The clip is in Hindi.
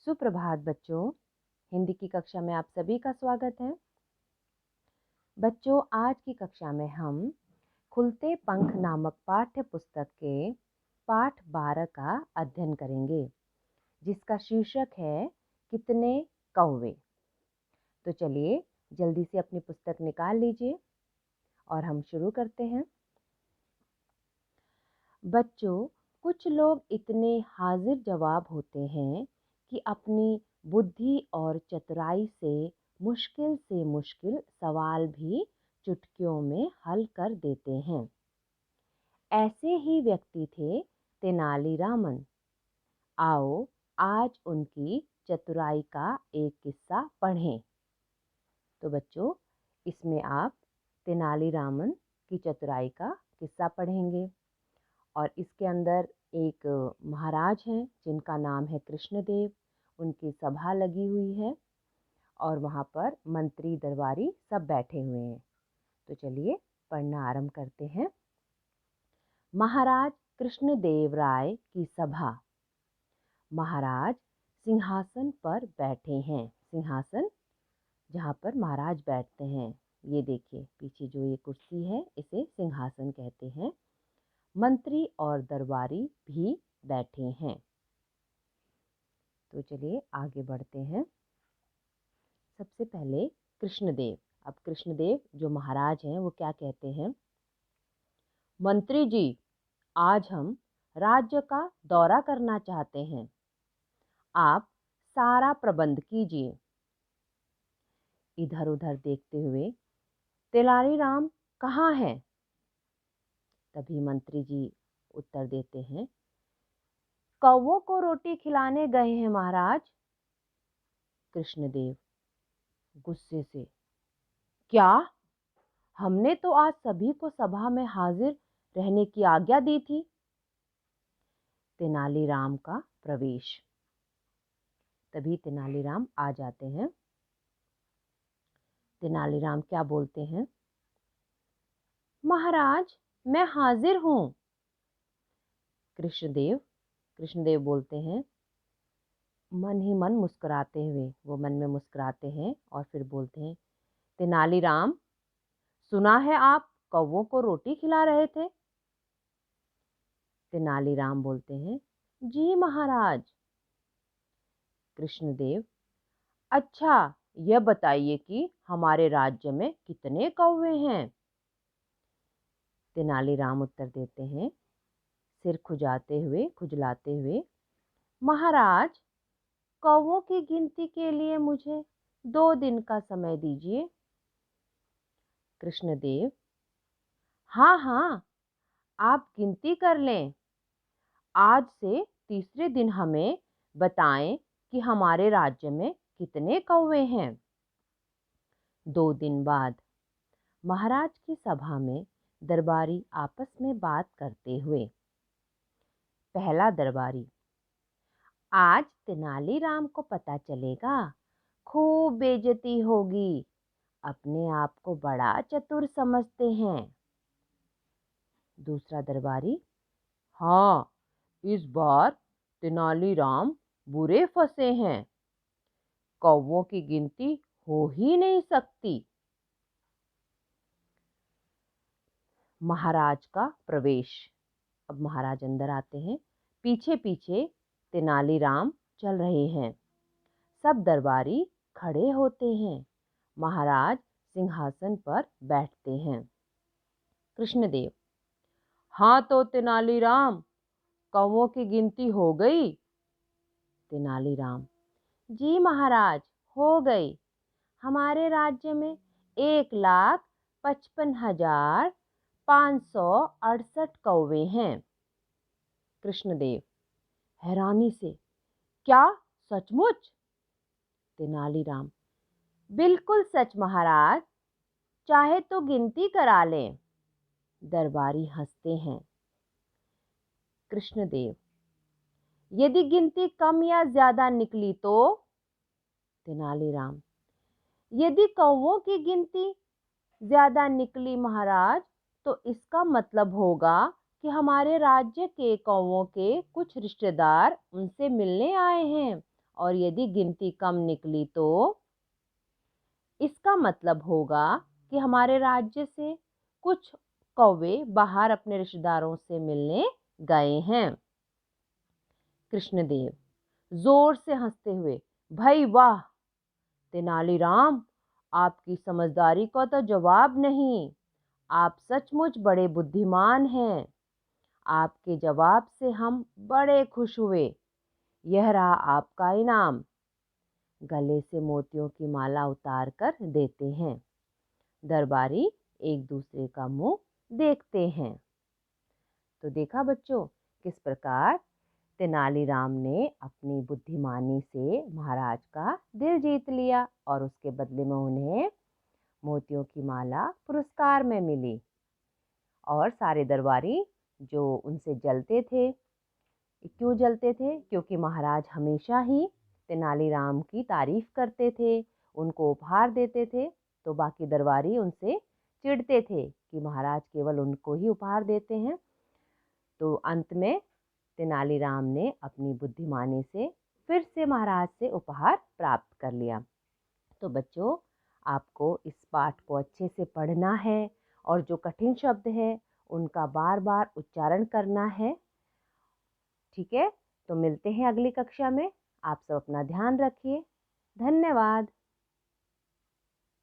सुप्रभात बच्चों। हिंदी की कक्षा में आप सभी का स्वागत है। बच्चों, आज की कक्षा में हम खुलते पंख नामक पाठ्य पुस्तक के पाठ 12 का अध्ययन करेंगे, जिसका शीर्षक है कितने कौवे। तो चलिए जल्दी से अपनी पुस्तक निकाल लीजिए और हम शुरू करते हैं। बच्चों, कुछ लोग इतने हाजिर जवाब होते हैं कि अपनी बुद्धि और चतुराई से मुश्किल सवाल भी चुटकियों में हल कर देते हैं। ऐसे ही व्यक्ति थे तेनालीरामन। आओ आज उनकी चतुराई का एक किस्सा पढ़ें। तो बच्चों, इसमें आप तेनालीरामन की चतुराई का किस्सा पढ़ेंगे और इसके अंदर एक महाराज हैं जिनका नाम है कृष्णदेव। उनकी सभा लगी हुई है और वहाँ पर मंत्री दरबारी सब बैठे हुए हैं। तो चलिए पढ़ना आरंभ करते हैं। महाराज कृष्णदेव राय की सभा। महाराज सिंहासन पर बैठे हैं। सिंहासन जहाँ पर महाराज बैठते हैं, ये देखिए पीछे जो ये कुर्सी है इसे सिंहासन कहते हैं। मंत्री और दरबारी भी बैठे हैं। तो चलिए आगे बढ़ते हैं। सबसे पहले कृष्णदेव। अब कृष्णदेव जो महाराज हैं वो क्या कहते हैं? मंत्री जी, आज हम राज्य का दौरा करना चाहते हैं। आप सारा प्रबंध कीजिए। इधर उधर देखते हुए तेनालीराम कहाँ है? तभी मंत्री जी उत्तर देते हैं, कौवों को रोटी खिलाने गए हैं महाराज। कृष्णदेव गुस्से से, क्या? हमने तो आज सभी को सभा में हाजिर रहने की आज्ञा दी थी। तेनालीराम का प्रवेश। तभी तेनालीराम आ जाते हैं। तेनालीराम क्या बोलते हैं? महाराज, मैं हाजिर हूं। कृष्णदेव बोलते हैं, मन ही मन मुस्कुराते हुए, वो मन में मुस्कुराते हैं और फिर बोलते हैं, तेनालीराम, सुना है आप कौवों को रोटी खिला रहे थे। तेनालीराम बोलते हैं, जी महाराज। कृष्णदेव, अच्छा यह बताइए कि हमारे राज्य में कितने कौवे हैं? तेनालीराम उत्तर देते हैं, सिर खुजलाते हुए, महाराज, कौवों की गिनती के लिए मुझे 2 दिन का समय दीजिए। कृष्णदेव, हाँ हाँ, आप गिनती कर लें। आज से तीसरे दिन हमें बताएं कि हमारे राज्य में कितने कौवे हैं। 2 दिन बाद महाराज की सभा में दरबारी आपस में बात करते हुए। पहला दरबारी, आज तेनालीराम को पता चलेगा, खूब बेइज्जती होगी। अपने आप को बड़ा चतुर समझते हैं। दूसरा दरबारी, हाँ, इस बार तेनालीराम बुरे फंसे हैं। कौवों की गिनती हो ही नहीं सकती। महाराज का प्रवेश। अब महाराज अंदर आते हैं। पीछे पीछे तेनालीराम चल रहे हैं। सब दरबारी खड़े होते हैं। महाराज सिंहासन पर बैठते हैं। कृष्णदेव, हाँ तो तेनालीराम, कौवों की गिनती हो गई? तेनालीराम, जी महाराज, हो गई। हमारे राज्य में 1,55,568 कौवे हैं। कृष्णदेव हैरानी से, क्या सचमुच? तेनालीराम, बिल्कुल सच महाराज, चाहे तो गिनती करा लें। दरबारी हंसते हैं। कृष्णदेव, यदि गिनती कम या ज्यादा निकली तो? तेनालीराम, यदि कौवों की गिनती ज्यादा निकली महाराज, तो इसका मतलब होगा कि हमारे राज्य के कौवों के कुछ रिश्तेदार उनसे मिलने आए हैं और यदि गिनती कम निकली तो इसका मतलब होगा कि हमारे राज्य से कुछ कौवे बाहर अपने रिश्तेदारों से मिलने गए हैं। कृष्णदेव जोर से हंसते हुए, भाई वाह तेनालीराम, आपकी समझदारी का तो जवाब नहीं। आप सचमुच बड़े बुद्धिमान हैं। आपके जवाब से हम बड़े खुश हुए। यह रहा आपका इनाम। गले से मोतियों की माला उतार कर देते हैं। दरबारी एक दूसरे का मुंह देखते हैं। तो देखा बच्चों, किस प्रकार तेनालीराम ने अपनी बुद्धिमानी से महाराज का दिल जीत लिया और उसके बदले में उन्हें मोतियों की माला पुरस्कार में मिली। और सारे दरबारी जो उनसे जलते थे, क्यों जलते थे? क्योंकि महाराज हमेशा ही तेनालीराम की तारीफ करते थे, उनको उपहार देते थे, तो बाकी दरबारी उनसे चिढ़ते थे कि महाराज केवल उनको ही उपहार देते हैं। तो अंत में तेनालीराम ने अपनी बुद्धिमानी से फिर से महाराज से उपहार प्राप्त कर लिया। तो बच्चों, आपको इस पाठ को अच्छे से पढ़ना है और जो कठिन शब्द है उनका बार बार उच्चारण करना है। ठीक है, तो मिलते हैं अगली कक्षा में। आप सब अपना ध्यान रखिए। धन्यवाद।